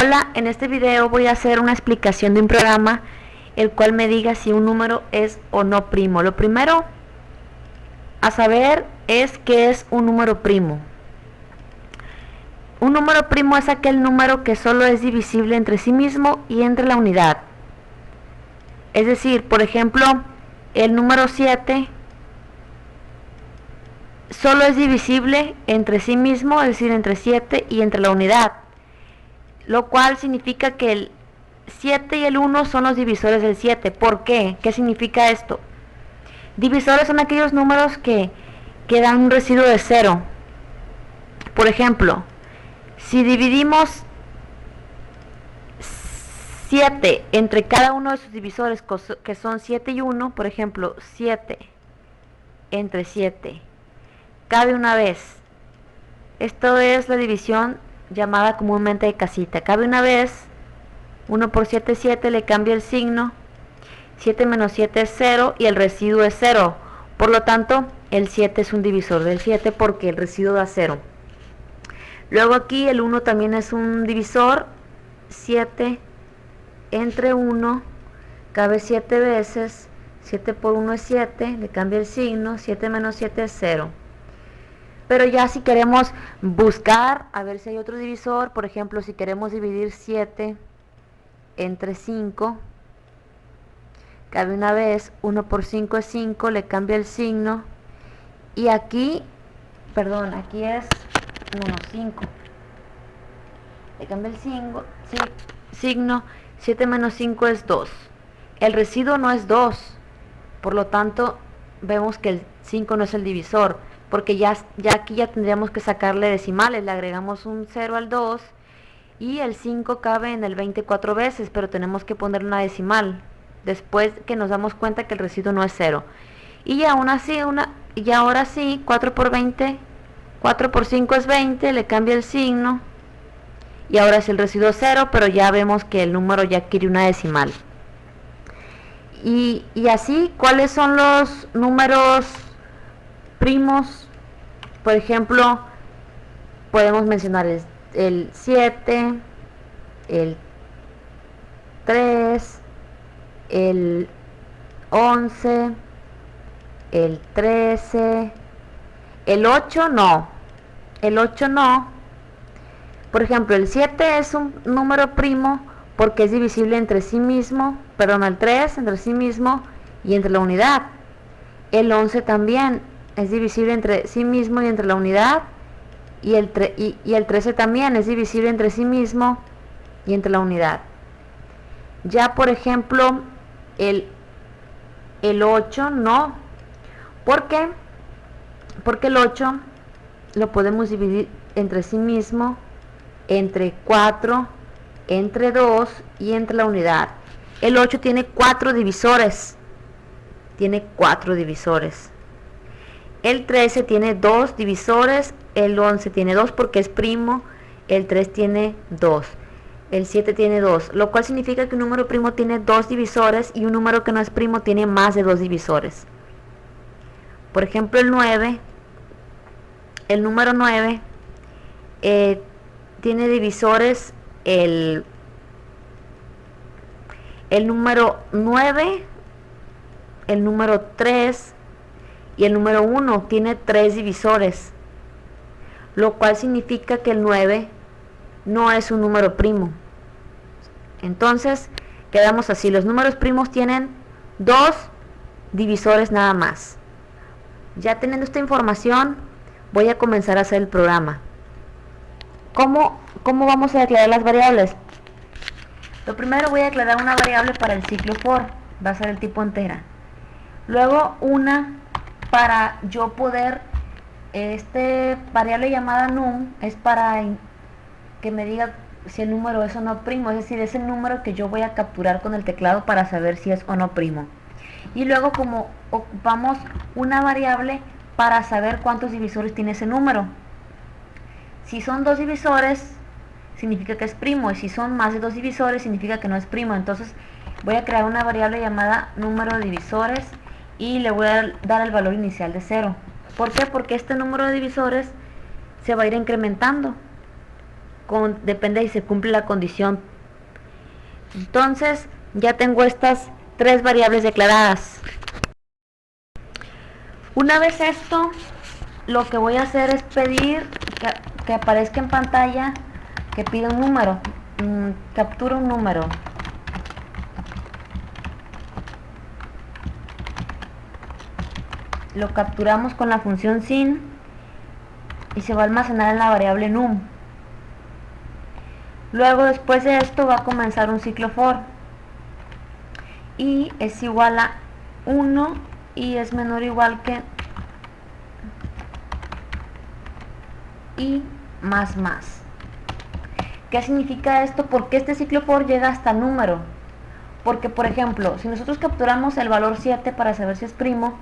Hola, en este video voy a hacer una explicación de un programa el cual me diga si un número es o no primo. Lo primero a saber es qué es un número primo. Un número primo es aquel número que solo es divisible entre sí mismo y entre la unidad. Es decir, por ejemplo, el número 7 solo es divisible entre sí mismo, es decir, entre 7 y entre la unidad, lo cual significa que el 7 y el 1 son los divisores del 7. ¿Por qué? ¿Qué significa esto? Divisores son aquellos números que dan un residuo de 0. Por ejemplo, si dividimos 7 entre cada uno de sus divisores, que son 7 y 1, por ejemplo, 7 entre 7, cabe una vez. Esto es la división llamada comúnmente de casita. Cabe una vez, 1 por 7 es 7, le cambia el signo, 7 menos 7 es 0 y el residuo es 0. Por lo tanto, el 7 es un divisor del 7 porque el residuo da 0. Luego aquí el 1 también es un divisor, 7 entre 1, cabe 7 veces, 7 por 1 es 7, le cambia el signo, 7 menos 7 es 0. Pero ya si queremos buscar a ver si hay otro divisor, por ejemplo, si queremos dividir 7 entre 5, cabe una vez, 1 por 5 es 5, le cambia el signo, y aquí, perdón, aquí es 5, le cambia el signo, 7 menos 5 es 2, el residuo no es 2, por lo tanto vemos que el 5 no es el divisor, porque ya aquí ya tendríamos que sacarle decimales, le agregamos un 0 al 2 y el 5 cabe en el 24 veces, pero tenemos que ponerle una decimal después que nos damos cuenta que el residuo no es 0. Y aún así, y ahora sí, 4 por 20, 4 por 5 es 20, le cambia el signo y ahora es el residuo 0, pero ya vemos que el número ya adquiere una decimal. Y así, ¿cuáles son los números primos? Por ejemplo, podemos mencionar el 7, el 3, el 11, el 13, el 8 no, el 8 no. Por ejemplo, el 7 es un número primo porque es divisible entre sí mismo, perdón, el 3 entre sí mismo y entre la unidad. El 11 también es divisible entre sí mismo y entre la unidad, y el 13 también es divisible entre sí mismo y entre la unidad. Ya por ejemplo, el 8 no. ¿Por qué? Porque el 8 lo podemos dividir entre sí mismo, entre 4, entre 2 y entre la unidad. El 8 tiene 4 divisores. Tiene 4 divisores. El 13 tiene 2 divisores. El 11 tiene 2 porque es primo. El 3 tiene 2. El 7 tiene 2. Lo cual significa que un número primo tiene 2 divisores y un número que no es primo tiene más de 2 divisores. Por ejemplo, el 9. El número 9 tiene divisores el número 9, el número 3 y el número 1 tiene 3 divisores, lo cual significa que el 9 no es un número primo. Entonces quedamos así, los números primos tienen 2 divisores nada más. Ya teniendo esta información, voy a comenzar a hacer el programa. ¿Cómo vamos a declarar las variables? Lo primero voy a declarar una variable para el ciclo for, va a ser el tipo entera. Luego una para yo poder, variable llamada num es para que me diga si el número es o no primo, es decir, es el número que yo voy a capturar con el teclado para saber si es o no primo. Y luego como ocupamos una variable para saber cuántos divisores tiene ese número. Si son 2 divisores, significa que es primo, y si son más de 2 divisores, significa que no es primo. Entonces voy a crear una variable llamada número de divisores y le voy a dar el valor inicial de 0. ¿Por qué? Porque este número de divisores se va a ir incrementando. depende si se cumple la condición. Entonces ya tengo estas tres variables declaradas. Una vez esto, lo que voy a hacer es pedir que aparezca en pantalla que pida un número. Captura un número. Lo capturamos con la función sin y se va a almacenar en la variable num. Luego, después de esto, va a comenzar un ciclo for y es igual a 1 y es menor o igual que y más. ¿Qué significa esto? Porque este ciclo for llega hasta número. Porque, por ejemplo, si nosotros capturamos el valor 7 para saber si es primo,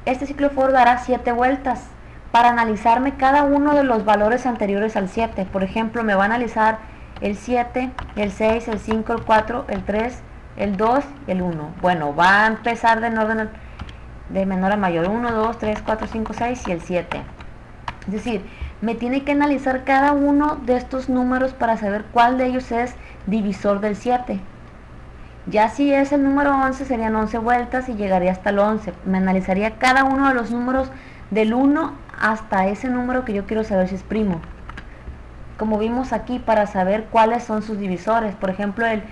este ciclo for dará 7 vueltas para analizarme cada uno de los valores anteriores al 7. Por ejemplo, me va a analizar el 7, el 6, el 5, el 4, el 3, el 2 y el 1. Bueno, va a empezar en orden de menor a mayor. 1, 2, 3, 4, 5, 6 y el 7. Es decir, me tiene que analizar cada uno de estos números para saber cuál de ellos es divisor del 7. Ya si es el número 11 serían 11 vueltas y llegaría hasta el 11. Me analizaría cada uno de los números del 1 hasta ese número que yo quiero saber si es primo. Como vimos aquí, para saber cuáles son sus divisores. Por ejemplo, el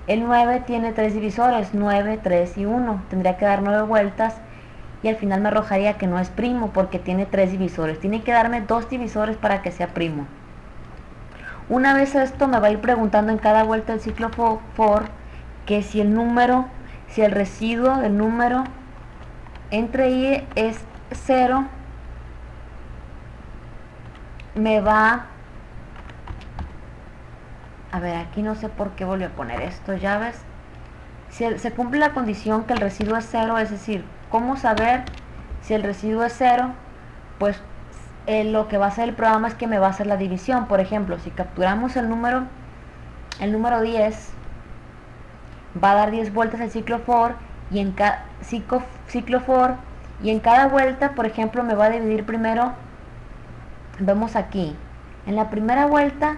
9 tiene 3 divisores, 9, 3 y 1. Tendría que dar 9 vueltas y al final me arrojaría que no es primo porque tiene 3 divisores. Tiene que darme 2 divisores para que sea primo. Una vez esto me va a ir preguntando en cada vuelta del ciclo for que si el residuo del número entre i es 0, me va a ver, aquí no sé por qué volví a poner esto, ya ves. Si se cumple la condición que el residuo es 0, es decir, ¿cómo saber si el residuo es 0? Pues lo que va a hacer el programa es que me va a hacer la división. Por ejemplo, si capturamos el número 10, va a dar 10 vueltas el ciclo for y en cada ciclo for y en cada vuelta, por ejemplo, me va a dividir primero. Vemos aquí, en la primera vuelta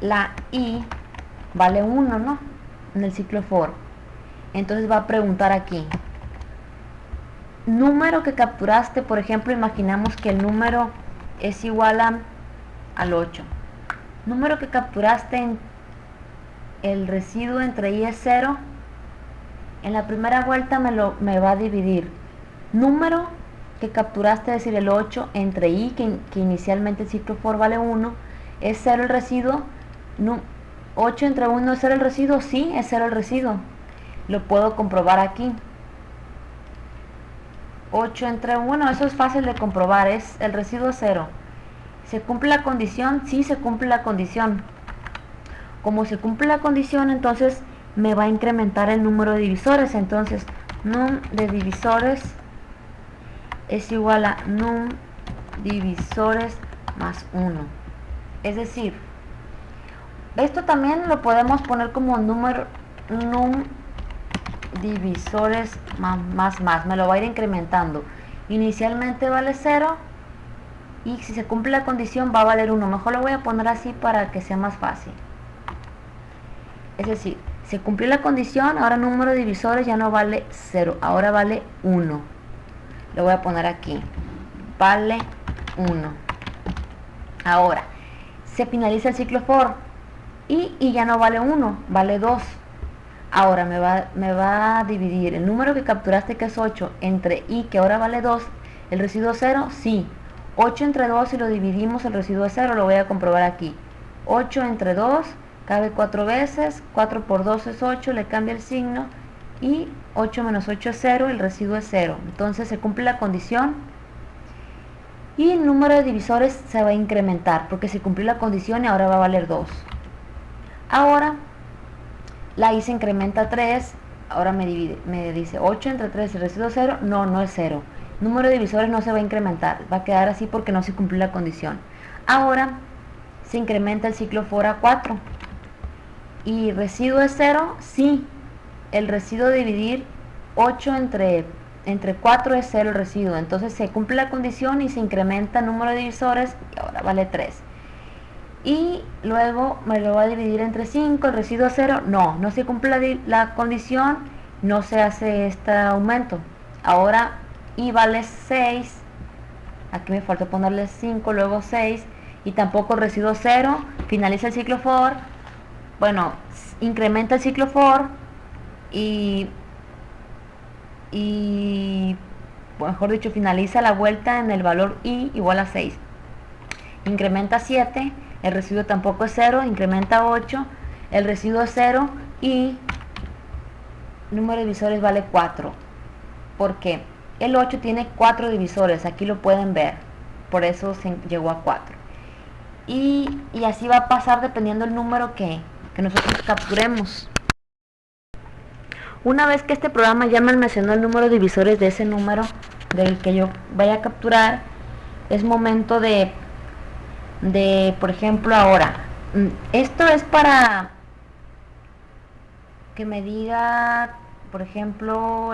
la i vale 1, ¿no? En el ciclo for. Entonces va a preguntar aquí, número que capturaste. Por ejemplo, imaginamos que el número es igual al 8. Número que capturaste en el residuo entre i es 0. En la primera vuelta me va a dividir número que capturaste, es decir, el 8 entre i, que inicialmente el ciclo for vale 1, es 0 el residuo. 8 entre 1 es 0 el residuo, sí, es 0 el residuo. Lo puedo comprobar aquí. 8 entre 1, eso es fácil de comprobar, es el residuo 0. ¿Se cumple la condición? Sí, se cumple la condición. Como se cumple la condición, entonces me va a incrementar el número de divisores. Entonces, num de divisores es igual a num divisores más 1. Es decir, esto también lo podemos poner como número num divisores más. Me lo va a ir incrementando. Inicialmente vale 0 y si se cumple la condición va a valer 1. Mejor lo voy a poner así para que sea más fácil. Es decir, se cumplió la condición, ahora número de divisores ya no vale 0, ahora vale 1. Lo voy a poner aquí, vale 1. Ahora, se finaliza el ciclo for y ya no vale 1, vale 2. Ahora me va a dividir el número que capturaste, que es 8, entre i, que ahora vale 2, el residuo 0, sí. 8 entre 2, si lo dividimos, el residuo es 0, lo voy a comprobar aquí. 8 entre 2, cabe 4 veces, 4 por 2 es 8, le cambia el signo, y 8 menos 8 es 0, el residuo es 0. Entonces se cumple la condición, y el número de divisores se va a incrementar, porque se cumplió la condición y ahora va a valer 2. Ahora, la i se incrementa a 3, ahora me dice 8 entre 3, el residuo 0, no es 0. Número de divisores no se va a incrementar, va a quedar así porque no se cumplió la condición. Ahora se incrementa el ciclo for a 4. ¿Y residuo es 0? Sí. El residuo de dividir 8 entre 4 es 0 el residuo. Entonces se cumple la condición y se incrementa el número de divisores y ahora vale 3. y luego me lo va a dividir entre 5, el residuo 0, no se cumple la condición, no se hace este aumento. Ahora y vale 6, aquí me faltó ponerle 5, luego 6, y tampoco el residuo 0, finaliza el ciclo for, bueno, incrementa el ciclo for y mejor dicho, finaliza la vuelta en el valor i igual a 6. Incrementa 7, el residuo tampoco es 0, incrementa 8, el residuo es 0 y el número de divisores vale 4. ¿Por qué? El 8 tiene 4 divisores, aquí lo pueden ver, por eso se llegó a 4. Y así va a pasar dependiendo del número que nosotros capturemos. Una vez que este programa ya me almacenó el número de divisores de ese número del que yo vaya a capturar, es momento de por ejemplo, ahora, esto es para que me diga, por ejemplo,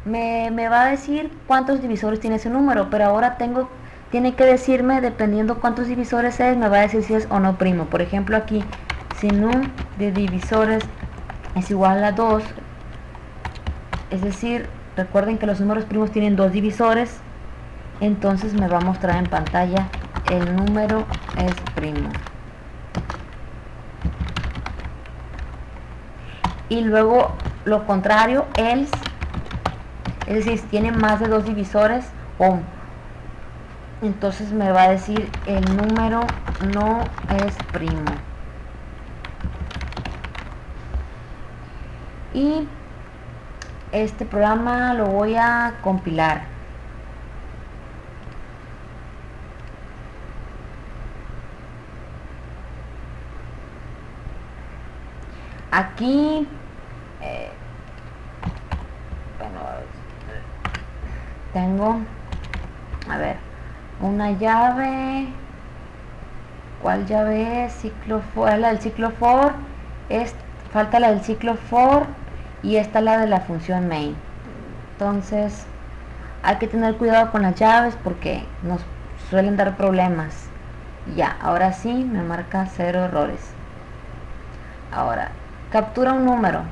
me va a decir cuántos divisores tiene ese número, pero ahora tiene que decirme, dependiendo cuántos divisores es, me va a decir si es o no primo. Por ejemplo, aquí, si num de divisores es igual a 2, es decir, recuerden que los números primos tienen 2 divisores, entonces me va a mostrar en pantalla el número es primo. Y luego lo contrario, else, es decir, si tiene más de 2 divisores, o entonces me va a decir el número no es primo. Y este programa lo voy a compilar. Aquí bueno, tengo, a ver, una llave. ¿Cuál llave es? Ciclo for, la del ciclo for, falta la del ciclo for y esta la de la función main. Entonces hay que tener cuidado con las llaves porque nos suelen dar problemas. Ya, ahora sí me marca 0 errores. Ahora, captura un número.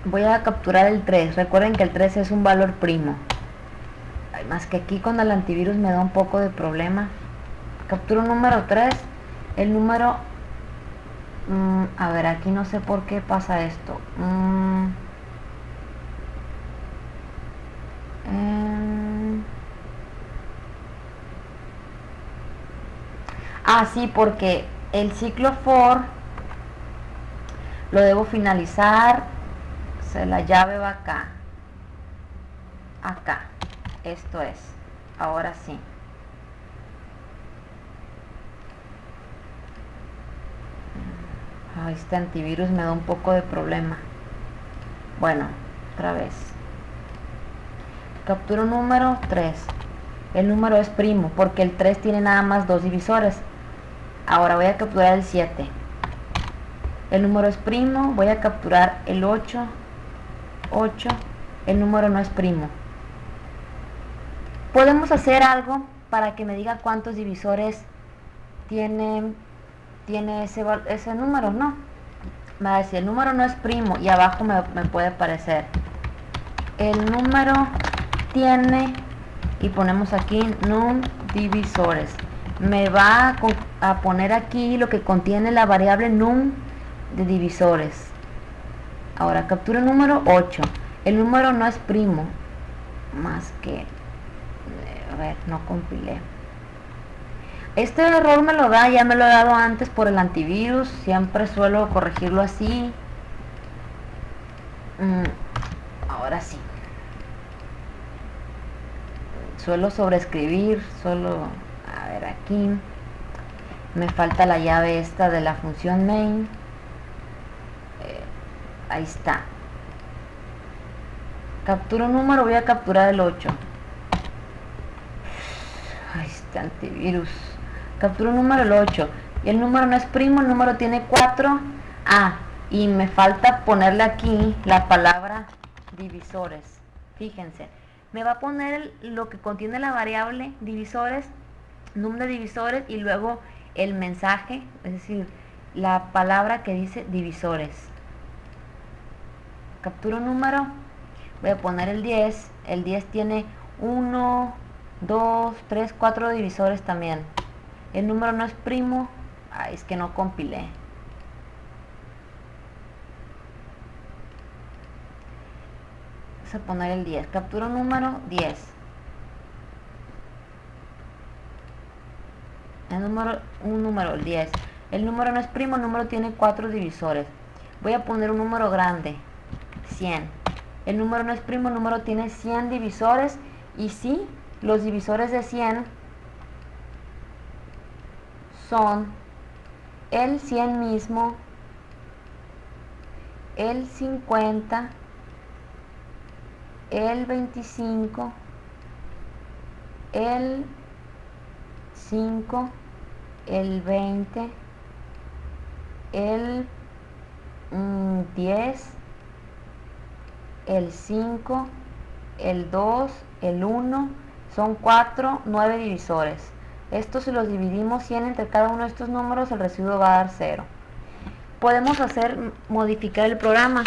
Voy a capturar el 3. Recuerden que el 3 es un valor primo. Más que aquí con el antivirus me da un poco de problema. Capturo un número 3. El número... a ver, aquí no sé por qué pasa esto. Sí, porque el ciclo for lo debo finalizar. O sea, la llave va acá. Acá. Esto es. Ahora sí. Este antivirus me da un poco de problema. Bueno, otra vez. Capturo número 3. El número es primo porque el 3 tiene nada más 2 divisores. Ahora voy a capturar el 7. El número es primo. Voy a capturar el 8. 8. El número no es primo. Podemos hacer algo para que me diga cuántos divisores tiene ese número, ¿no? Me va a decir, el número no es primo y abajo me puede aparecer el número tiene, y ponemos aquí num divisores. Me va a poner aquí lo que contiene la variable num de divisores. Ahora captura el número 8. El número no es primo, más que, a ver, no compilé. Este error me lo da, ya me lo he dado antes por el antivirus, siempre suelo corregirlo así. Ahora sí. Suelo sobreescribir, a ver, aquí me falta la llave esta de la función main. Ahí está. Capturo un número, voy a capturar el 8. Ahí está, antivirus. Capturo un número, el 8. Y el número no es primo, el número tiene 4. Y me falta ponerle aquí la palabra divisores. Fíjense, me va a poner lo que contiene la variable divisores, num de divisores, y luego el mensaje, es decir, la palabra que dice divisores. Capturo un número, voy a poner el 10 tiene 1, 2, 3, 4 divisores también. El número no es primo, ay, es que no compilé. Vamos a poner el 10, capturo un número 10. Un número, el 10. El número no es primo, el número tiene 4 divisores. Voy a poner un número grande, 100. El número no es primo, el número tiene 100 divisores. Y sí, los divisores de 100 son el 100 mismo, el 50, el 25, el 5, el 20, el 10, el 5, el 2, el 1, son 4, 9 divisores. Estos, si los dividimos 100 entre cada uno de estos números, el residuo va a dar 0. Podemos modificar el programa.